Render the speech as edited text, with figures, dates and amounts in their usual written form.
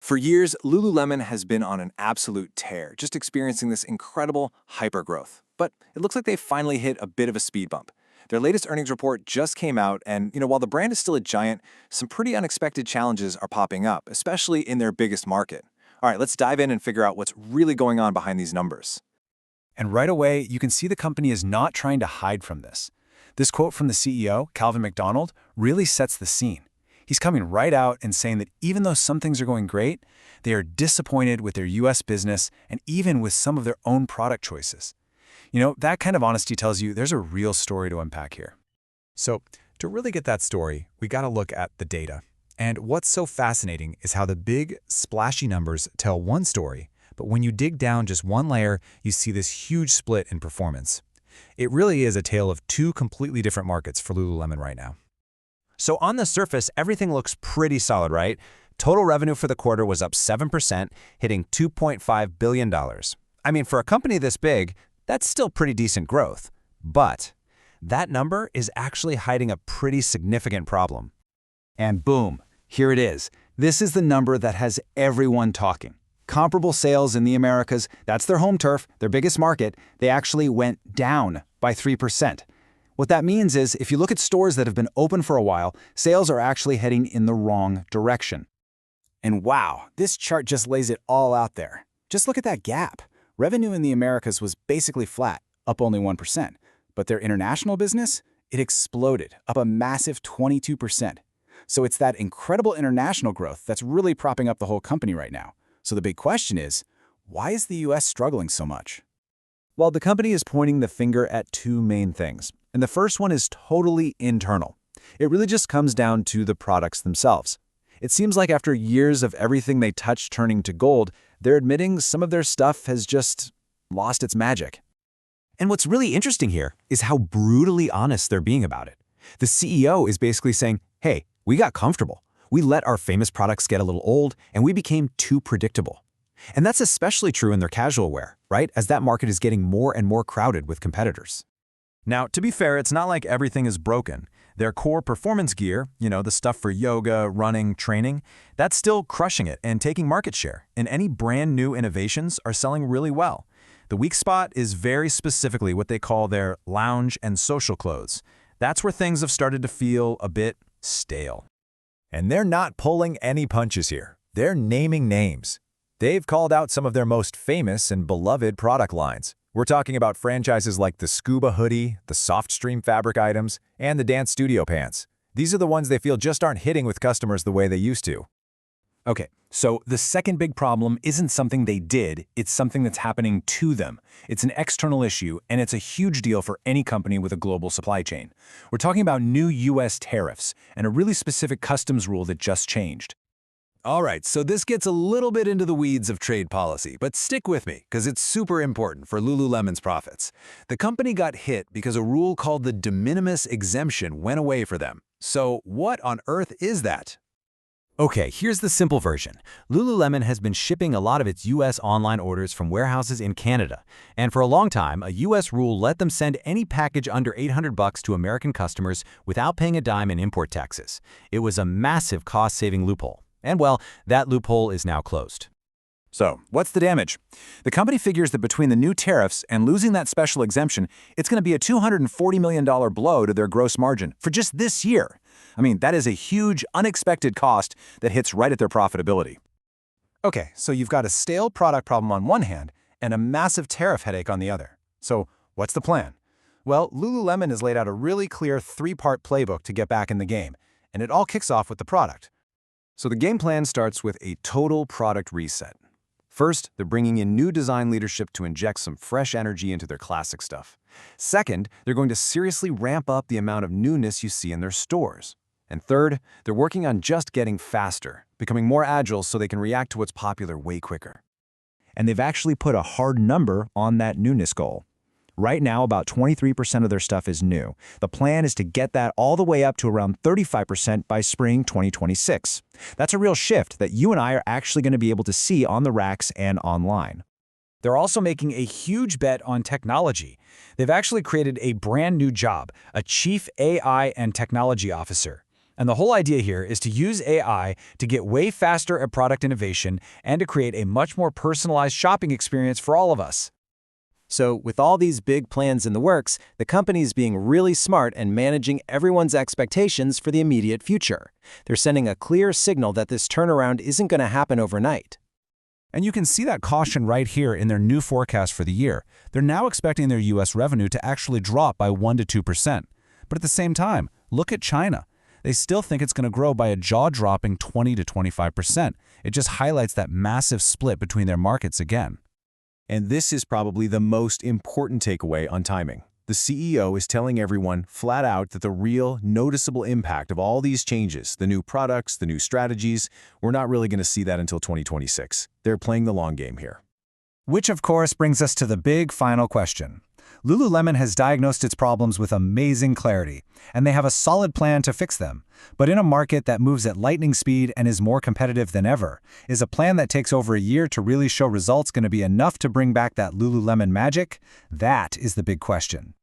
For years, Lululemon has been on an absolute tear, just experiencing this incredible hypergrowth. But it looks like they finally hit a bit of a speed bump. Their latest earnings report just came out, and while the brand is still a giant, some pretty unexpected challenges are popping up, especially in their biggest market. All right, let's dive in and figure out what's really going on behind these numbers. And right away, you can see the company is not trying to hide from this. This quote from the CEO, Calvin McDonald, really sets the scene. He's coming right out and saying that even though some things are going great, they are disappointed with their US business and even with some of their own product choices. That kind of honesty tells you there's a real story to unpack here. So, to really get that story, we got to look at the data. And what's so fascinating is how the big, splashy numbers tell one story, but when you dig down just one layer, you see this huge split in performance. It really is a tale of two completely different markets for Lululemon right now. So on the surface, everything looks pretty solid, right? Total revenue for the quarter was up 7%, hitting $2.5 billion. I mean, for a company this big, that's still pretty decent growth. But that number is actually hiding a pretty significant problem. And boom, here it is. This is the number that has everyone talking. Comparable sales in the Americas, that's their home turf, their biggest market, they actually went down by 3%. What that means is, if you look at stores that have been open for a while, sales are actually heading in the wrong direction. And wow, this chart just lays it all out there. Just look at that gap. Revenue in the Americas was basically flat, up only 1%. But their international business, it exploded, up a massive 22%. So it's that incredible international growth that's really propping up the whole company right now. So the big question is, why is the US struggling so much? Well, the company is pointing the finger at two main things. And the first one is totally internal. It really just comes down to the products themselves. It seems like after years of everything they touch turning to gold, they're admitting some of their stuff has just lost its magic. And what's really interesting here is how brutally honest they're being about it. The CEO is basically saying, hey, we got comfortable. We let our famous products get a little old, and we became too predictable. And that's especially true in their casual wear, right? As that market is getting more and more crowded with competitors. Now, to be fair, it's not like everything is broken. Their core performance gear, the stuff for yoga, running, training, that's still crushing it and taking market share. And any brand new innovations are selling really well. The weak spot is very specifically what they call their lounge and social clothes. That's where things have started to feel a bit stale. And they're not pulling any punches here. They're naming names. They've called out some of their most famous and beloved product lines. We're talking about franchises like the Scuba hoodie, the Softstream fabric items, and the Dance Studio pants. These are the ones they feel just aren't hitting with customers the way they used to. Okay, so the second big problem isn't something they did, it's something that's happening to them. It's an external issue, and it's a huge deal for any company with a global supply chain. We're talking about new US tariffs and a really specific customs rule that just changed. All right, so this gets a little bit into the weeds of trade policy, but stick with me because it's super important for Lululemon's profits. The company got hit because a rule called the de minimis exemption went away for them. So what on earth is that? Okay, here's the simple version. Lululemon has been shipping a lot of its US online orders from warehouses in Canada. And for a long time, a US rule let them send any package under $800 to American customers without paying a dime in import taxes. It was a massive cost-saving loophole. And well, that loophole is now closed. So, what's the damage? The company figures that between the new tariffs and losing that special exemption, it's going to be a $240 million blow to their gross margin for just this year. I mean, that is a huge, unexpected cost that hits right at their profitability. Okay, so you've got a stale product problem on one hand and a massive tariff headache on the other. So, what's the plan? Well, Lululemon has laid out a really clear three-part playbook to get back in the game, and it all kicks off with the product. So the game plan starts with a total product reset. First, they're bringing in new design leadership to inject some fresh energy into their classic stuff. Second, they're going to seriously ramp up the amount of newness you see in their stores. And third, they're working on just getting faster, becoming more agile so they can react to what's popular way quicker. And they've actually put a hard number on that newness goal. Right now, about 23% of their stuff is new. The plan is to get that all the way up to around 35% by spring 2026. That's a real shift that you and I are actually going to be able to see on the racks and online. They're also making a huge bet on technology. They've actually created a brand new job, a Chief AI and Technology Officer. And the whole idea here is to use AI to get way faster at product innovation and to create a much more personalized shopping experience for all of us. So, with all these big plans in the works, the company is being really smart and managing everyone's expectations for the immediate future. They're sending a clear signal that this turnaround isn't going to happen overnight. And you can see that caution right here in their new forecast for the year. They're now expecting their U.S. revenue to actually drop by 1 to 2%. But at the same time, look at China. They still think it's going to grow by a jaw-dropping 20 to 25%. It just highlights that massive split between their markets again. And this is probably the most important takeaway on timing. The CEO is telling everyone flat out that the real, noticeable impact of all these changes, the new products, the new strategies, we're not really going to see that until 2026. They're playing the long game here. Which, of course, brings us to the big final question. Lululemon has diagnosed its problems with amazing clarity, and they have a solid plan to fix them. But in a market that moves at lightning speed and is more competitive than ever, is a plan that takes over a year to really show results going to be enough to bring back that Lululemon magic? That is the big question.